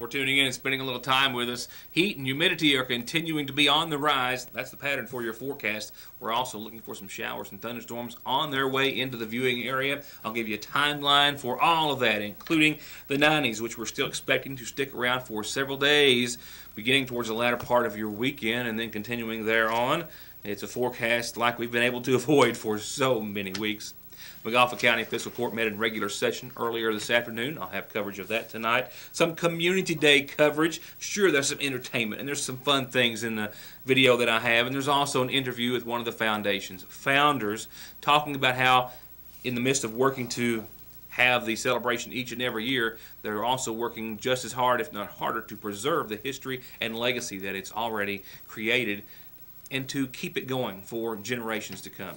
tuning in and spending a little time with us. Heat and humidity are continuing to be on the rise. That's the pattern for your forecast. We're also looking for some showers and thunderstorms on their way into the viewing area. I'll give you a timeline for all of that, including the 90s, which we're still expecting to stick around for several days, beginning towards the latter part of your weekend and then continuing thereon. It's a forecast like we've been able to avoid for so many weeks. Wegoff County Fiscal Court met in regular session earlier this afternoon. I'll have coverage of that tonight. Some Community Day coverage. Sure, there's some entertainment, and there's some fun things in the video that I have. And there's also an interview with one of the foundation's founders talking about how, in the midst of working to have the celebration each and every year, they're also working just as hard, if not harder, to preserve the history and legacy that it's already created and to keep it going for generations to come.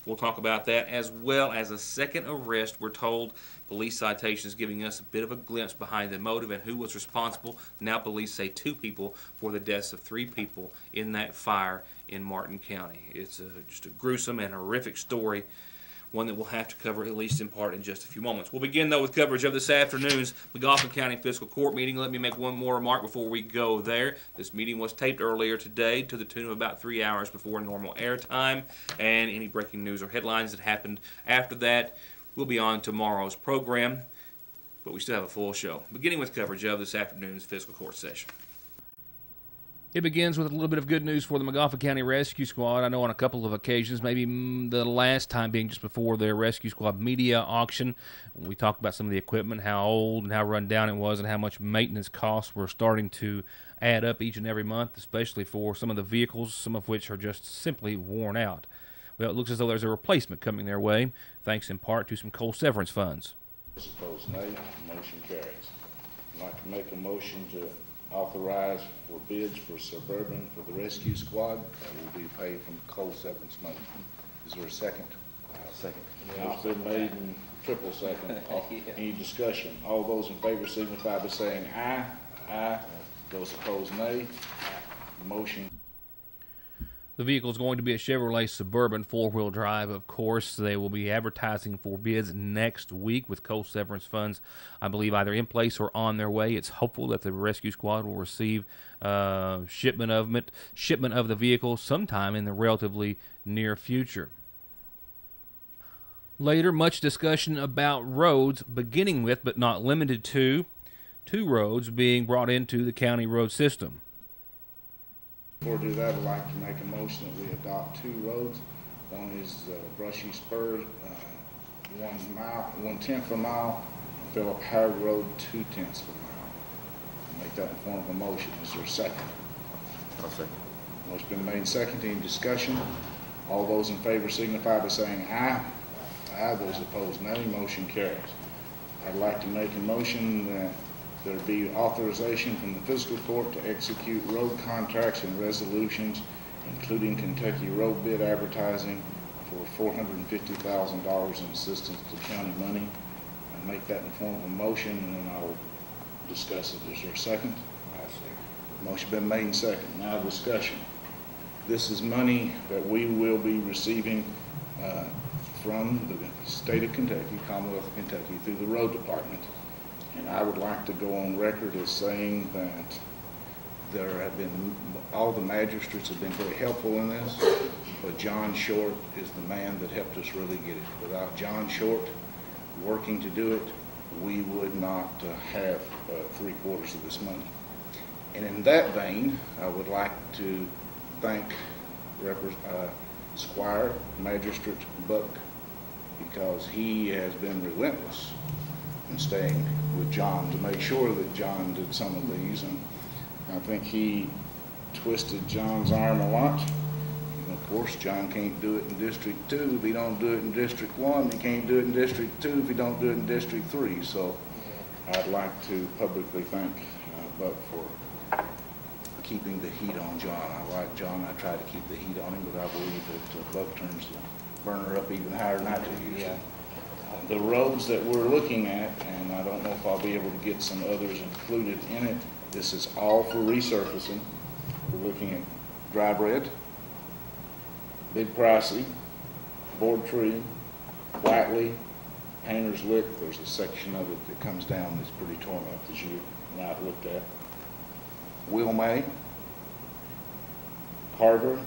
We'll talk about that, as well as a second arrest. We're told police citations giving us a bit of a glimpse behind the motive and who was responsible. Now police say 2 people for the deaths of 3 people in that fire in Martin County. It's just a gruesome and horrific story, one that we'll have to cover at least in part in just a few moments. We'll begin, though, with coverage of this afternoon's Wegoff County Fiscal Court meeting. Let me make one more remark before we go there. This meeting was taped earlier today to the tune of about 3 hours before normal airtime, and any breaking news or headlines that happened after that will be on tomorrow's program, but we still have a full show, beginning with coverage of this afternoon's Fiscal Court session. It begins with a little bit of good news for the Wegoff County Rescue Squad. I know on a couple of occasions, maybe the last time being just before their Rescue Squad media auction, we talked about some of the equipment, how old and how run down it was, and how much maintenance costs were starting to add up each and every month, especially for some of the vehicles, some of which are just simply worn out. Well, it looks as though there's a replacement coming their way, thanks in part to some coal severance funds. Opposed, nay. Motion carries. I'd like to make a motion to authorize for bids for Suburban for the Rescue Squad that will be paid from coal severance money. Is there a second? Second. It's been made in triple second. Any discussion? All those in favor signify by saying aye. Aye. Those opposed, nay. Motion. The vehicle is going to be a Chevrolet Suburban 4-wheel drive, of course. They will be advertising for bids next week with coal severance funds, I believe, either in place or on their way. It's hopeful that the rescue squad will receive shipment of the vehicle sometime in the relatively near future. Later, much discussion about roads, beginning with, but not limited to, 2 roads being brought into the county road system. Before I do that, I'd like to make a motion that we adopt 2 roads. One is Brushy Spur, 1/10 of a mile, Philip Howard Road, 2/10 of a mile. I'll make that in form of a motion. Is there a second? I'll second. Motion's been made and seconded. Any discussion? All those in favor signify by saying aye. Aye. Those opposed, nay. Motion carries. I'd like to make a motion that there be authorization from the fiscal court to execute road contracts and resolutions, including Kentucky road bid advertising for $450,000 in assistance to county money. I'll make that in form of a motion, and then I'll discuss it. Is there a second? Motion been made and second. Now discussion. This is money that we will be receiving from the state of Kentucky, Commonwealth of Kentucky, through the road department. And I would like to go on record as saying that there have been, all the magistrates have been very helpful in this, but John Short is the man that helped us really get it. Without John Short working to do it, we would not have 3/4 of this money. And in that vein, I would like to thank Squire Magistrate Buck, because he has been relentless in staying with John to make sure that John did some of these, and I think he twisted John's arm a lot. And of course, John can't do it in District 2 if he don't do it in District 1. He can't do it in District 2 if he don't do it in District 3. So I'd like to publicly thank Buck for keeping the heat on John. I like John. I try to keep the heat on him, but I believe that Buck turns the burner up even higher than I do usually. The roads that we're looking at, and I don't know if I'll be able to get some others included in it, this is all for resurfacing. We're looking at Dry Bread, Big Pricey, Board Tree, Whiteley, Painter's Lick. There's a section of it that comes down that's pretty torn up, as you I've looked at. Will May, Carver,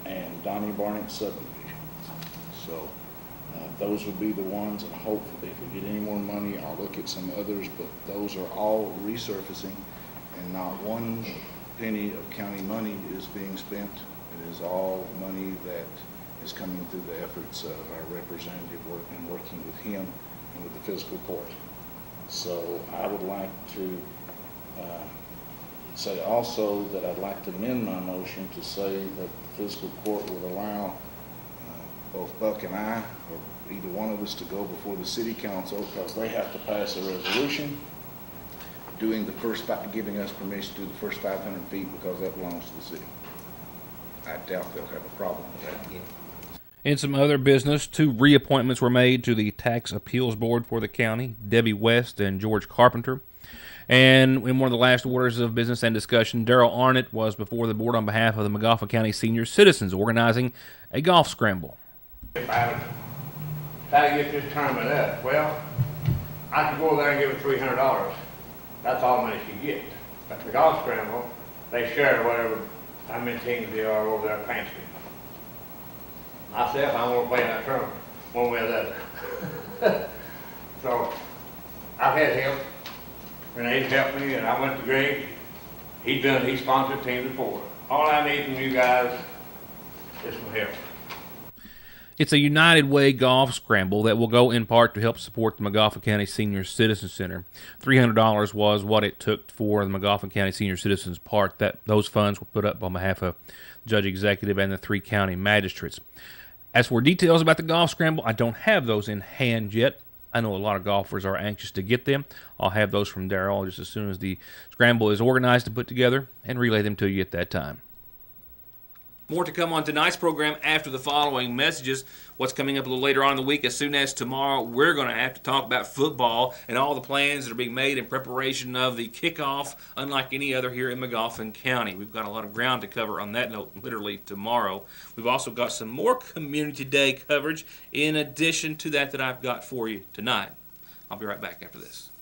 and Donnie Barnett subdivision. So those would be the ones, and hopefully if we get any more money, I'll look at some others, but those are all resurfacing, and not one penny of county money is being spent. It is all money that is coming through the efforts of our representative working with him and with the fiscal court. So I would like to say also that I'd like to amend my motion to say that the fiscal court would allow both Buck and I, or either one of us, to go before the city council, because they have to pass a resolution doing the giving us permission to do the first 500 feet, because that belongs to the city. I doubt they'll have a problem with that. Yeah. In some other business, 2 reappointments were made to the Tax Appeals Board for the county, Debbie West and George Carpenter. And in one of the last orders of business and discussion, Darrell Arnott was before the board on behalf of the Magafa County Senior Citizens organizing a golf scramble. If I was trying to get this tournament up, well, I could go there and give it $300. That's all money she gets. But the golf scramble, they share whatever, how many teams there are over there at Paint Street. Myself, I want to play in that tournament, one way or the other. So, I've had help, and he's helped me, and I went to Greg. He sponsored teams before. All I need from you guys is some help. It's a United Way golf scramble that will go in part to help support the Magafa County Senior Citizen Center. $300 was what it took for the Magafa County Senior Citizens part. Those funds were put up on behalf of Judge Executive and the 3 county magistrates. As for details about the golf scramble, I don't have those in hand yet. I know a lot of golfers are anxious to get them. I'll have those from Darrell just as soon as the scramble is organized and put together, and relay them to you at that time. More to come on tonight's program after the following messages. What's coming up a little later on in the week, as soon as tomorrow, we're going to have to talk about football and all the plans that are being made in preparation of the kickoff, unlike any other here in Magafa County. We've got a lot of ground to cover on that note literally tomorrow. We've also got some more Community Day coverage in addition to that I've got for you tonight. I'll be right back after this.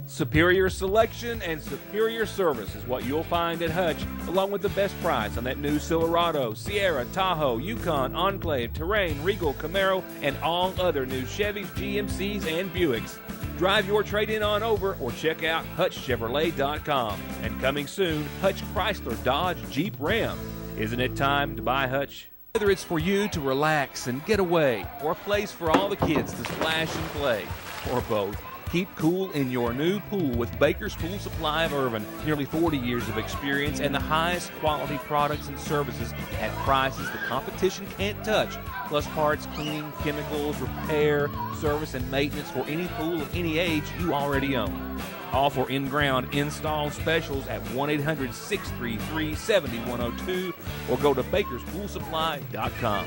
Superior selection and superior service is what you'll find at Hutch, along with the best price on that new Silverado, Sierra, Tahoe, Yukon, Enclave, Terrain, Regal, Camaro, and all other new Chevys, GMCs, and Buicks. Drive your trade-in on over or check out HutchChevrolet.com. And coming soon, Hutch Chrysler, Dodge, Jeep, Ram. Isn't it time to buy Hutch? Whether it's for you to relax and get away, or a place for all the kids to splash and play, or both. Keep cool in your new pool with Baker's Pool Supply of Irvin. Nearly 40 years of experience and the highest quality products and services at prices the competition can't touch. Plus parts, cleaning, chemicals, repair, service, and maintenance for any pool of any age you already own. All for in-ground install specials at 1-800-633-7102 or go to bakerspoolsupply.com.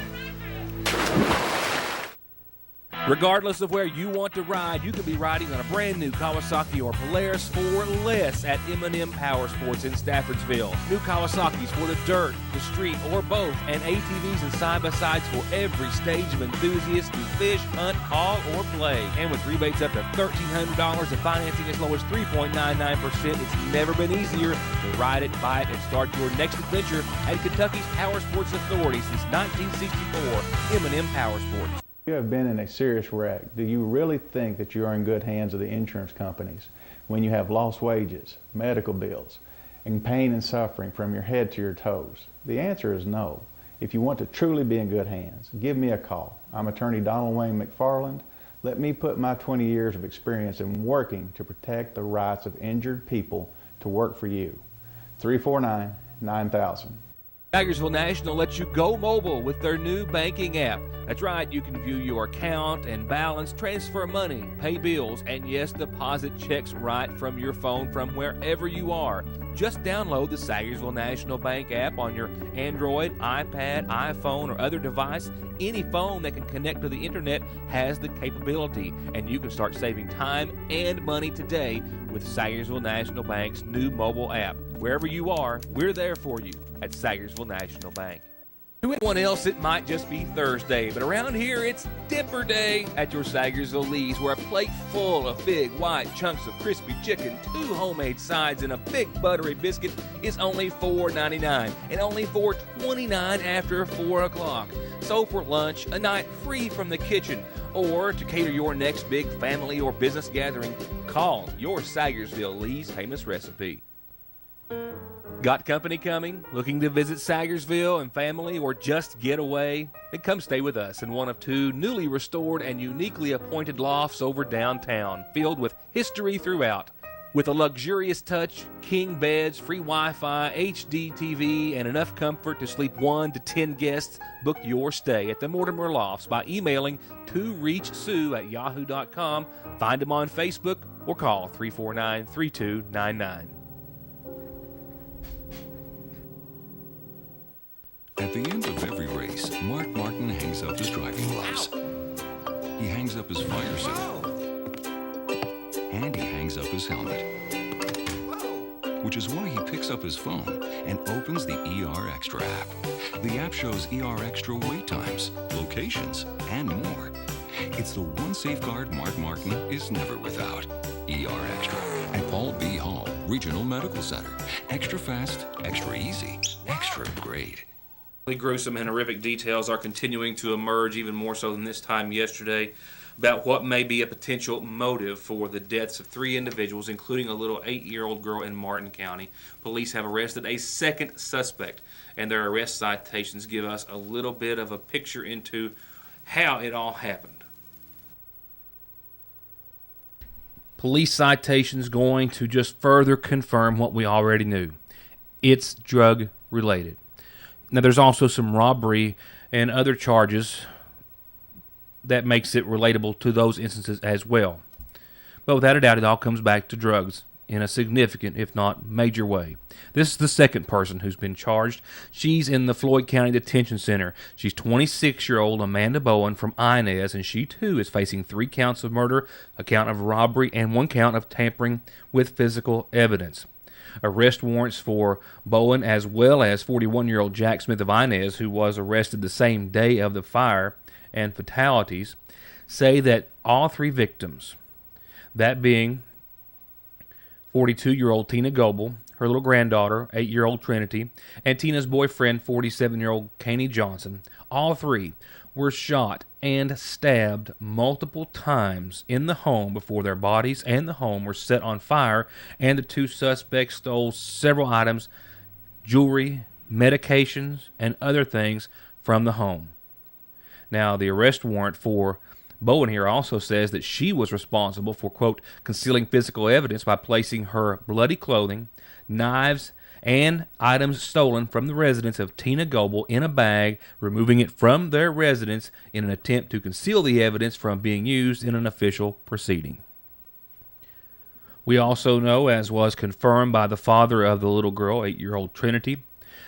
Regardless of where you want to ride, you could be riding on a brand new Kawasaki or Polaris for less at M&M Power Sports in Staffordsville. New Kawasaki's for the dirt, the street, or both, and ATVs and side-by-sides for every stage of enthusiasts to fish, hunt, haul, or play. And with rebates up to $1,300 and financing as low as 3.99%, it's never been easier to ride it, buy it, and start your next adventure at Kentucky's Power Sports Authority since 1964, M&M Power Sports. You have been in a serious wreck. Do you really think that you are in good hands of the insurance companies when you have lost wages, medical bills, and pain and suffering from your head to your toes? The answer is no. If you want to truly be in good hands, give me a call. I'm attorney Donald Wayne McFarland. Let me put my 20 years of experience in working to protect the rights of injured people to work for you. 349-9000. Tigersville National lets you go mobile with their new banking app. That's right, you can view your account and balance, transfer money, pay bills, and yes, deposit checks right from your phone from wherever you are. Just download the Tigersville National Bank app on your Android, iPad, iPhone, or other device. Any phone that can connect to the internet has the capability, and you can start saving time and money today with Tigersville National Bank's new mobile app. Wherever you are, we're there for you at Tigersville National Bank. To anyone else, it might just be Thursday, but around here, it's Dipper Day at your Sagersville Lee's, where a plate full of big white chunks of crispy chicken, 2 homemade sides, and a big buttery biscuit is only $4.99, and only $4.29 after 4 o'clock. So for lunch, a night free from the kitchen, or to cater your next big family or business gathering, call your Sagersville Lee's famous recipe. Got company coming? Looking to visit Sagersville and family, or just get away? Then come stay with us in one of 2 newly restored and uniquely appointed lofts over downtown, filled with history throughout. With a luxurious touch, king beds, free Wi-Fi, HD TV, and enough comfort to sleep 1 to 10 guests, book your stay at the Mortimer Lofts by emailing toreachsue@yahoo.com, find them on Facebook, or call 349-3299. At the end of every race, Mark Martin hangs up his driving gloves. He hangs up his fire suit. And he hangs up his helmet. Which is why he picks up his phone and opens the ER Extra app. The app shows ER Extra wait times, locations, and more. It's the one safeguard Mark Martin is never without. ER Extra at Paul B. Hall Regional Medical Center. Extra fast, extra easy, extra great. Gruesome and horrific details are continuing to emerge, even more so than this time yesterday, about what may be a potential motive for the deaths of 3 individuals, including a little 8-year-old girl in Martin County. Police have arrested a second suspect, and their arrest citations give us a little bit of a picture into how it all happened. Police citations going to just further confirm what we already knew. It's drug related. Now, there's also some robbery and other charges that makes it relatable to those instances as well. But without a doubt, it all comes back to drugs in a significant, if not major way. This is the second person who's been charged. She's in the Floyd County Detention Center. She's 26-year-old Amanda Bowen from Inez, and she too is facing 3 counts of murder, a count of robbery, and 1 count of tampering with physical evidence. Arrest warrants for Bowen, as well as 41-year-old Jack Smith of Inez, who was arrested the same day of the fire and fatalities, say that all 3 victims, that being 42-year-old Tina Goebel, her little granddaughter, 8-year-old Trinity, and Tina's boyfriend, 47-year-old Caney Johnson, all 3 were shot and stabbed multiple times in the home before their bodies and the home were set on fire, and the 2 suspects stole several items, jewelry, medications, and other things from the home. Now, the arrest warrant for Bowen here also says that she was responsible for, quote, concealing physical evidence by placing her bloody clothing, knives, and items stolen from the residence of Tina Goebel in a bag, removing it from their residence in an attempt to conceal the evidence from being used in an official proceeding. We also know, as was confirmed by the father of the little girl, 8-year-old Trinity,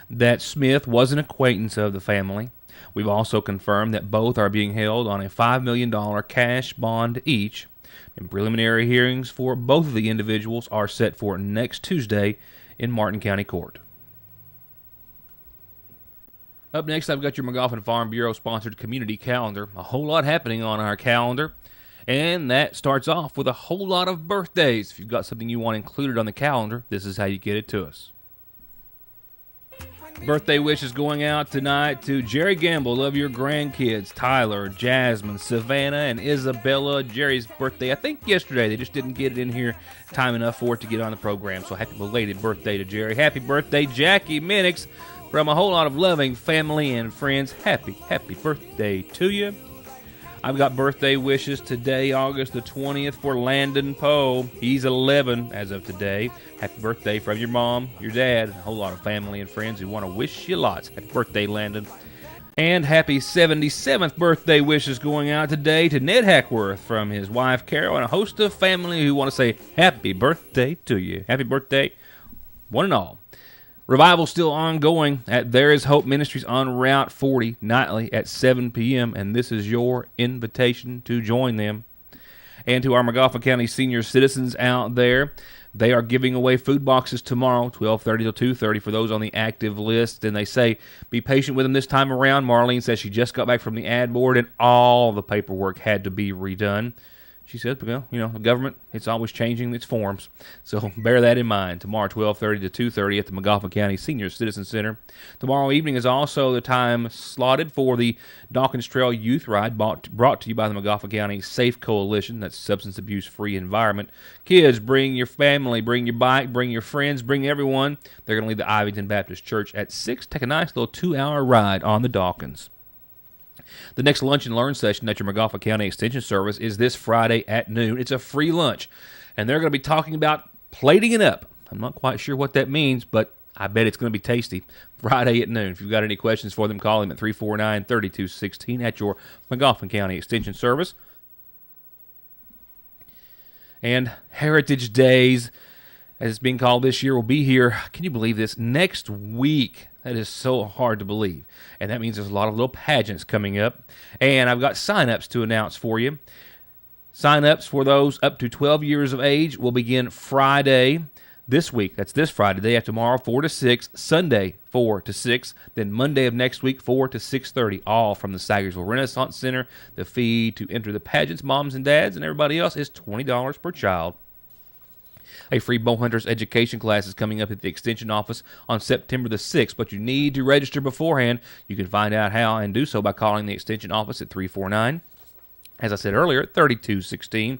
that Smith was an acquaintance of the family. We've also confirmed that both are being held on a $5 million cash bond each, and preliminary hearings for both of the individuals are set for next Tuesday in Martin County Court. Up next, I've got your McGoffin Farm Bureau sponsored community calendar. A whole lot happening on our calendar, and that starts off with a whole lot of birthdays. If you've got something you want included on the calendar, this is how you get it to us. Birthday wishes going out tonight to Jerry Gamble. Love your grandkids, Tyler, Jasmine, Savannah, and Isabella. Jerry's birthday, I think yesterday. They just didn't get it in here time enough for it to get on the program. So happy belated birthday to Jerry. Happy birthday, Jackie Minix. From a whole lot of loving family and friends, happy birthday to you. I've got birthday wishes today, August the 20th, for Landon Poe. He's 11 as of today. Happy birthday from your mom, your dad, and a whole lot of family and friends who want to wish you lots. Happy birthday, Landon. And happy 77th birthday wishes going out today to Ned Hackworth from his wife, Carol, and a host of family who want to say happy birthday to you. Happy birthday, one and all. Revival still ongoing at There Is Hope Ministries on Route 40 nightly at 7 p.m., and this is your invitation to join them. And to our McGoffin County senior citizens out there, They are giving away food boxes tomorrow, 12:30 to 2:30 for those on the active list. And they say, be patient with them this time around. Marlene says she just got back from the ad board and all the paperwork had to be redone. She said, well, the government, it's always changing its forms. So bear that in mind. Tomorrow, 12:30 to 2:30 at the McGoffin County Senior Citizen Center. Tomorrow evening is also the time slotted for the Dawkins Trail Youth Ride, brought to you by the McGoffin County Safe Coalition. That's Substance Abuse Free Environment. Kids, bring your family, bring your bike, bring your friends, bring everyone. They're going to leave the Ivington Baptist Church at 6. Take a nice little 2-hour ride on the Dawkins. The next Lunch and Learn session at your McGoffin County Extension Service is this Friday at noon. It's a free lunch, and they're going to be talking about plating it up. I'm not quite sure what that means, but I bet it's going to be tasty. Friday at noon. If you've got any questions for them, call them at 349-3216 at your McGoffin County Extension Service. And Heritage Days, as it's being called this year, will be here, can you believe this, next week. That is so hard to believe. And that means there's a lot of little pageants coming up. And I've got sign-ups to announce for you. Sign-ups for those up to 12 years of age will begin Friday this week. That's this Friday, day after tomorrow, 4 to 6. Sunday, 4 to 6. Then Monday of next week, 4 to 6:30. All from the Sagersville Renaissance Center. The fee to enter the pageants, moms and dads, and everybody else is $20 per child. A free Bowhunters education class is coming up at the Extension office on September the 6th, but you need to register beforehand. You can find out how and do so by calling the Extension office at 349, as I said earlier, 3216.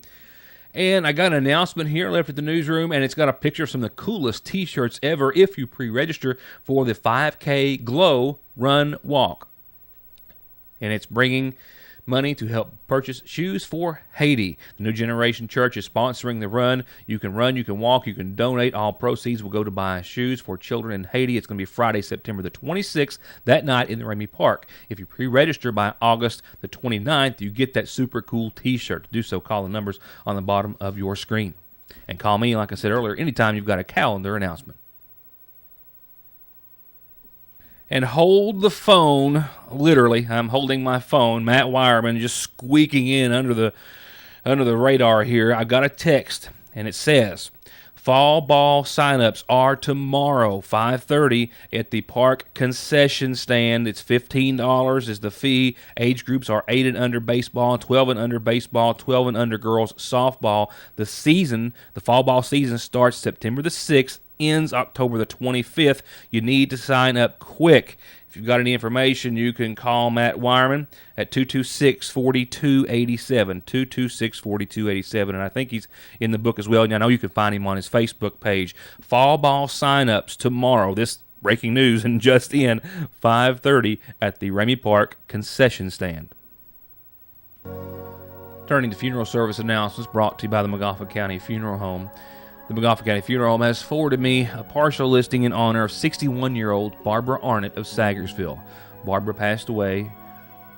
And I got an announcement here left at the newsroom, and it's got a picture of some of the coolest T-shirts ever if you pre-register for the 5K Glow Run Walk. And it's bringing money to help purchase shoes for Haiti. The New Generation Church is sponsoring the run. You can run, you can walk, you can donate. All proceeds will go to buy shoes for children in Haiti. It's going to be Friday, September the 26th, that night in the Ramey Park. If you pre-register by August the 29th, you get that super cool T-shirt. To do so, call the numbers on the bottom of your screen. And call me, like I said earlier, anytime you've got a calendar announcement. And hold the phone, literally, I'm holding my phone, Matt Wireman just squeaking in under the radar here. I got a text, and it says, fall ball signups are tomorrow, 5:30 at the park concession stand. It's $15 is the fee. Age groups are 8 and under baseball, 12 and under baseball, 12 and under girls softball. The fall ball season starts September the 6th. Ends October the 25th. You need to sign up quick. If you've got any information, you can call Matt Wireman at 226-4287, 226-4287, and I think he's in the book as well. And I know you can find him on his Facebook page. Fall ball sign-ups tomorrow. This breaking news and just in, 5:30 at the Ramey Park concession stand. Turning to funeral service announcements brought to you by the McGoffin County Funeral Home. The McGoffin County Funeral Home has forwarded me a partial listing in honor of 61-year-old Barbara Arnott of Sagersville. Barbara passed away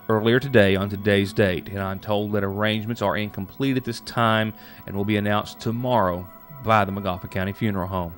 earlier today on today's date, and I'm told that arrangements are incomplete at this time and will be announced tomorrow by the McGoffin County Funeral Home.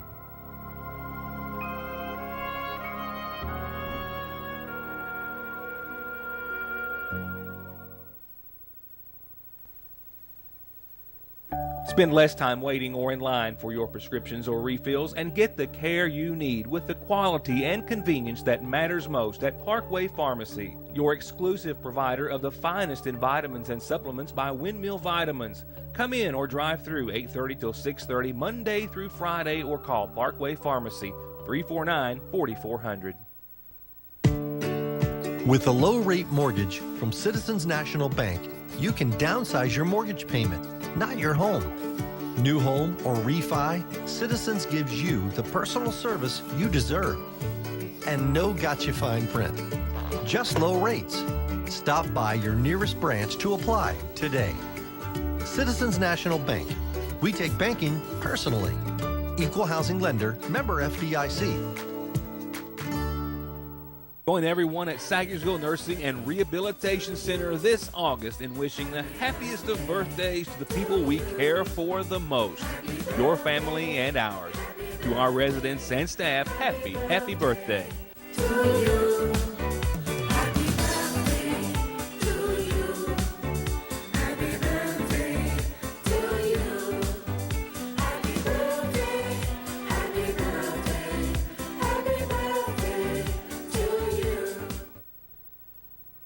Spend less time waiting or in line for your prescriptions or refills and get the care you need with the quality and convenience that matters most at Parkway Pharmacy, your exclusive provider of the finest in vitamins and supplements by Windmill Vitamins. Come in or drive through 8:30 till 6:30 Monday through Friday or call Parkway Pharmacy 349-4400. With a low-rate mortgage from Citizens National Bank, you can downsize your mortgage payment, not your home. New home or refi, Citizens gives you the personal service you deserve. And no gotcha fine print, just low rates. Stop by your nearest branch to apply today. Citizens National Bank. We take banking personally. Equal housing lender, member FDIC. Join everyone at Sagersville Nursing and Rehabilitation Center this August in wishing the happiest of birthdays to the people we care for the most, your family and ours. To our residents and staff, happy birthday.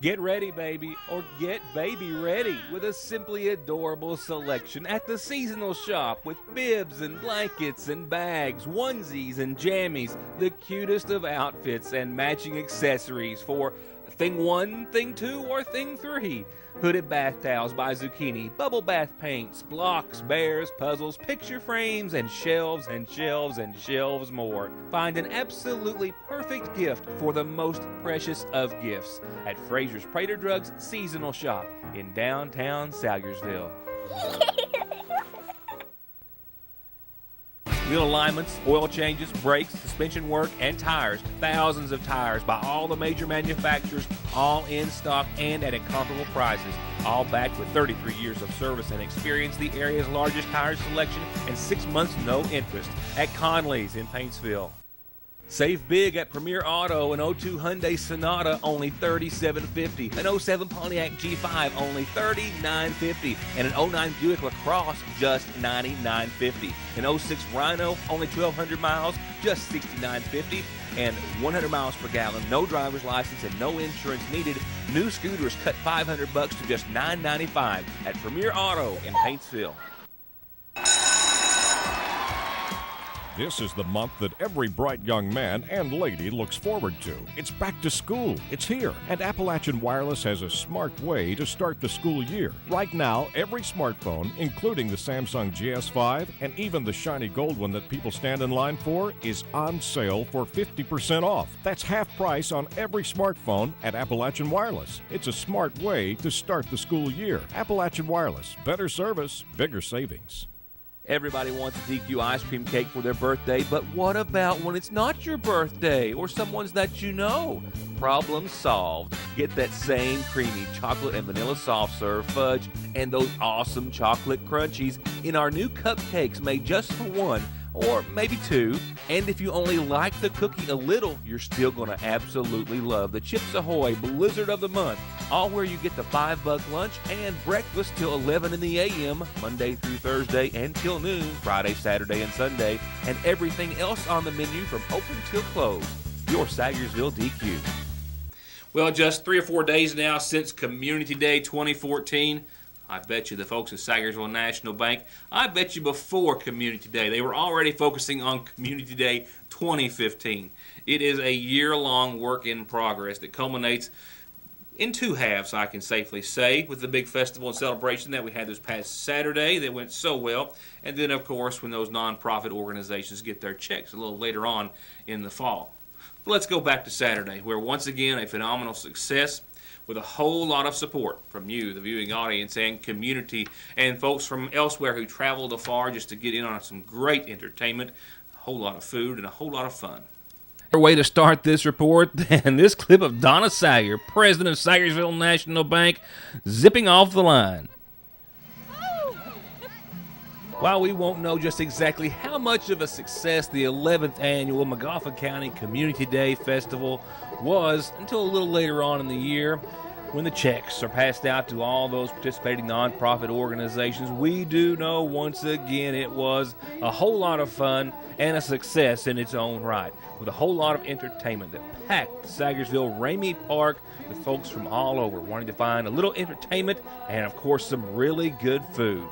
Get ready, baby, or get baby ready with a simply adorable selection at the seasonal shop with bibs and blankets and bags, onesies and jammies, the cutest of outfits and matching accessories for thing 1, thing 2, or thing 3. Hooded bath towels by Zucchini, bubble bath paints, blocks, bears, puzzles, picture frames, and shelves and shelves and shelves more. Find an absolutely perfect gift for the most precious of gifts at Fraser's Prater Drugs Seasonal Shop in downtown Salyersville. Wheel alignments, oil changes, brakes, suspension work, and tires. Thousands of tires by all the major manufacturers, all in stock and at incomparable prices. All backed with 33 years of service and experience, the area's largest tire selection, and 6 months no interest at Conley's in Paintsville. Save big at Premier Auto, an 02 Hyundai Sonata, only $37.50. An 07 Pontiac G5, only $39.50. And an 09 Buick LaCrosse, just $99.50. An 06 Rhino, only 1,200 miles, just $69.50. And 100 miles per gallon, no driver's license and no insurance needed. New scooters cut $500 to just $9.95 at Premier Auto in Paintsville. This is the month that every bright young man and lady looks forward to. It's back to school. It's here. And Appalachian Wireless has a smart way to start the school year. Right now, every smartphone, including the Samsung GS5 and even the shiny gold one that people stand in line for, is on sale for 50% off. That's half price on every smartphone at Appalachian Wireless. It's a smart way to start the school year. Appalachian Wireless. Better service, bigger savings. Everybody wants a DQ ice cream cake for their birthday, but what about when it's not your birthday or someone's that you know? Problem solved. Get that same creamy chocolate and vanilla soft serve fudge and those awesome chocolate crunchies in our new cupcakes made just for one or maybe two. And if you only like the cookie a little, you're still going to absolutely love the Chips Ahoy Blizzard of the Month. All where you get the $5 lunch and breakfast till 11 in the a.m. Monday through Thursday and till noon Friday, Saturday, and Sunday, and everything else on the menu from open till close. Your Salyersville DQ. Well, just 3 or 4 days now since Community Day 2014. I bet you the folks at Salyersville National Bank, I bet you before Community Day, they were already focusing on Community Day 2015. It is a year-long work in progress that culminates in 2 halves, I can safely say, with the big festival and celebration that we had this past Saturday that went so well, and then, of course, when those nonprofit organizations get their checks a little later on in the fall. But let's go back to Saturday, where once again a phenomenal success with a whole lot of support from you, the viewing audience, and community, and folks from elsewhere who traveled afar just to get in on some great entertainment, a whole lot of food, and a whole lot of fun. Way to start this report than this clip of Donna Salyer, president of Salyersville National Bank, zipping off the line. While we won't know just exactly how much of a success the 11th annual McGoffin County Community Day Festival was until a little later on in the year, when the checks are passed out to all those participating nonprofit organizations, we do know once again it was a whole lot of fun and a success in its own right, with a whole lot of entertainment that packed Salyersville Ramey Park with folks from all over wanting to find a little entertainment and, of course, some really good food.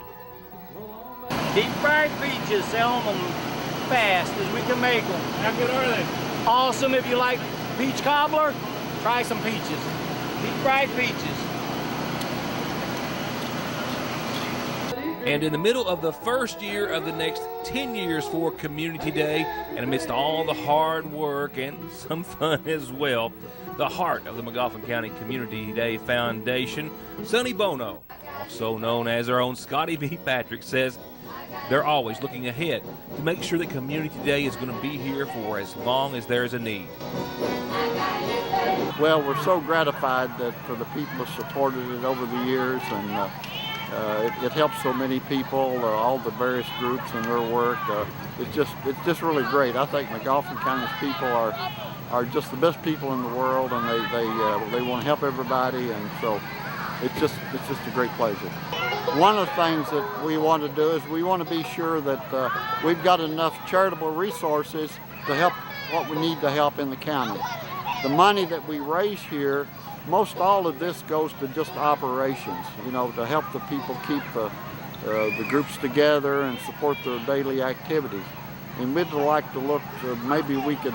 Deep fried peaches, selling them fast as we can make them. How good are they? Awesome. If you like peach cobbler, try some peaches. Deep fried peaches. And in the middle of the first year of the next 10 years for Community Day, and amidst all the hard work and some fun as well, the heart of the McGoffin County Community Day Foundation, Sonny Bono, also known as our own Scotty B. Patrick, says they're always looking ahead to make sure that Community Day is going to be here for as long as there is a need. Well, we're so gratified that for the people that supported it over the years, and it helps so many people, all the various groups and their work. It's just really great. I think McGoffin County's people are just the best people in the world, and they want to help everybody, and so it's just a great pleasure. One of the things that we want to do is we want to be sure that we've got enough charitable resources to help what we need to help in the county. The money that we raise here most all of this goes to just operations, you know, to help the people keep the groups together and support their daily activities. And we'd like to look to maybe we could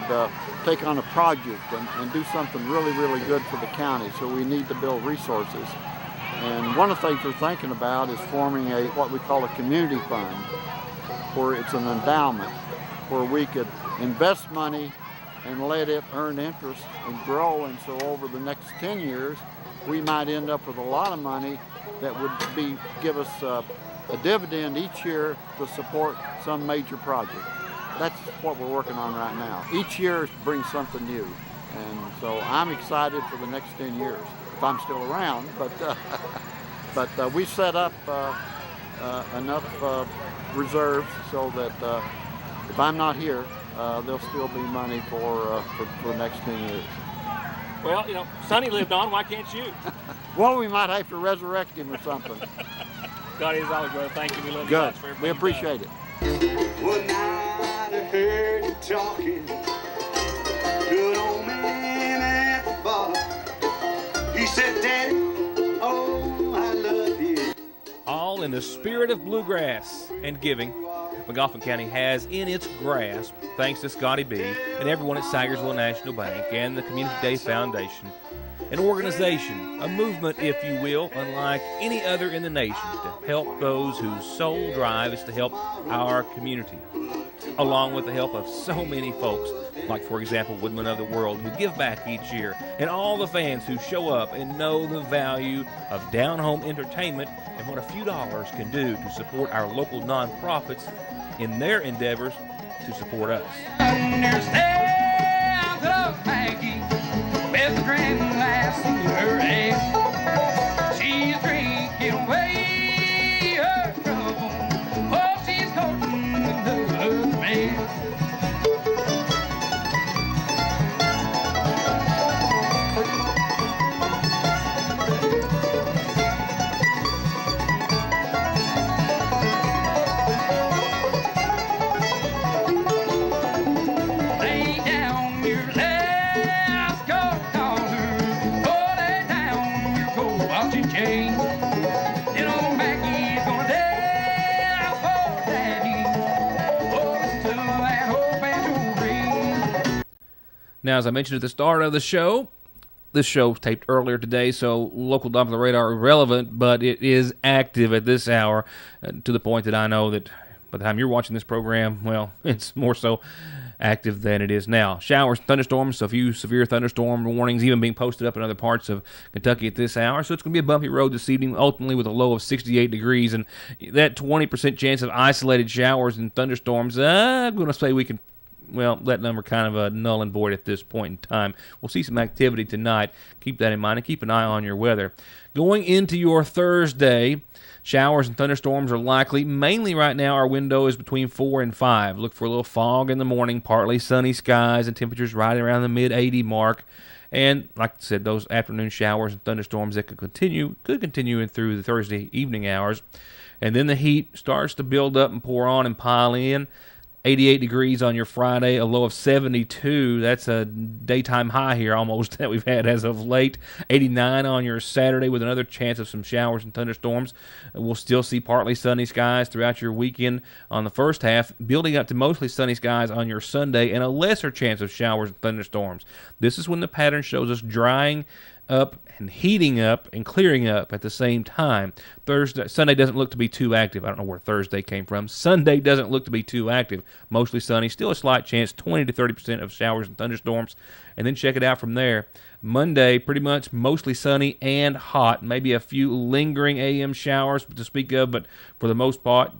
take on a project and do something really, really good for the county. So we need to build resources. And one of the things we're thinking about is forming what we call a community fund, where it's an endowment, where we could invest money and let it earn interest and grow. And so over the next 10 years, we might end up with a lot of money that would give us a dividend each year to support some major project. That's what we're working on right now. Each year brings something new. And so I'm excited for the next 10 years, if I'm still around. But we set up enough reserves so that if I'm not here, there'll still be money for the next 10 years. Well, you know, Sonny lived on, why can't you? Well, we might have to resurrect him or something. God is always, brother. Thank you. We love you Good. much for everything We you've appreciate done. it. One night I heard you talking to an old man at the bar. He said, Daddy, oh, I love you. All in the spirit of bluegrass and giving, McGoffin County has in its grasp, thanks to Scotty B and everyone at Sagersville National Bank and the Community Day Foundation, an organization, a movement, if you will, unlike any other in the nation, to help those whose sole drive is to help our community, along with the help of so many folks, like, for example, Woodmen of the World, who give back each year, and all the fans who show up and know the value of down-home entertainment and what a few dollars can do to support our local nonprofits in their endeavors to support us. Understand the Maggie with the grand glass in her hand. She's drinking away her trouble. Oh, she's courting another man. Now, as I mentioned at the start of the show, this show was taped earlier today, so local Dump on the Radar irrelevant, but it is active at this hour to the point that I know that by the time you're watching this program, well, it's more so active than it is now. Showers, thunderstorms, so a few severe thunderstorm warnings even being posted up in other parts of Kentucky at this hour. So it's going to be a bumpy road this evening, ultimately with a low of 68 degrees. And that 20% chance of isolated showers and thunderstorms, I'm going to say we can, well, that number kind of null and void at this point in time. We'll see some activity tonight. Keep that in mind and keep an eye on your weather. Going into your Thursday, showers and thunderstorms are likely. Mainly right now, our window is between 4 and 5. Look for a little fog in the morning, partly sunny skies, and temperatures right around the mid-80 mark. And like I said, those afternoon showers and thunderstorms that could continue through the Thursday evening hours. And then the heat starts to build up and pour on and pile in. 88 degrees on your Friday, a low of 72. That's a daytime high here almost that we've had as of late. 89 on your Saturday with another chance of some showers and thunderstorms. We'll still see partly sunny skies throughout your weekend on the first half, building up to mostly sunny skies on your Sunday and a lesser chance of showers and thunderstorms. This is when the pattern shows us drying up and heating up and clearing up at the same time. Sunday doesn't look to be too active. I don't know where Thursday came from. Sunday doesn't look to be too active. Mostly sunny. Still a slight chance, 20 to 30% of showers and thunderstorms. And then check it out from there. Monday, pretty much mostly sunny and hot. Maybe a few lingering AM showers to speak of, but for the most part,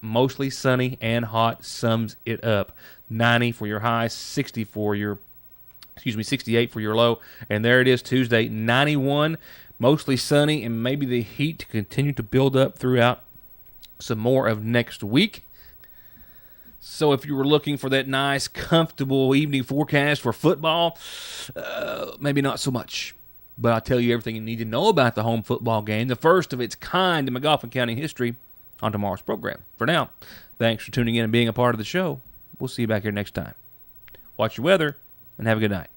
mostly sunny and hot sums it up. 90 for your high, 68 for your low. And there it is, Tuesday, 91, mostly sunny, and maybe the heat to continue to build up throughout some more of next week. So if you were looking for that nice, comfortable evening forecast for football, maybe not so much. But I'll tell you everything you need to know about the home football game, the first of its kind in McGoffin County history, on tomorrow's program. For now, thanks for tuning in and being a part of the show. We'll see you back here next time. Watch your weather, and have a good night.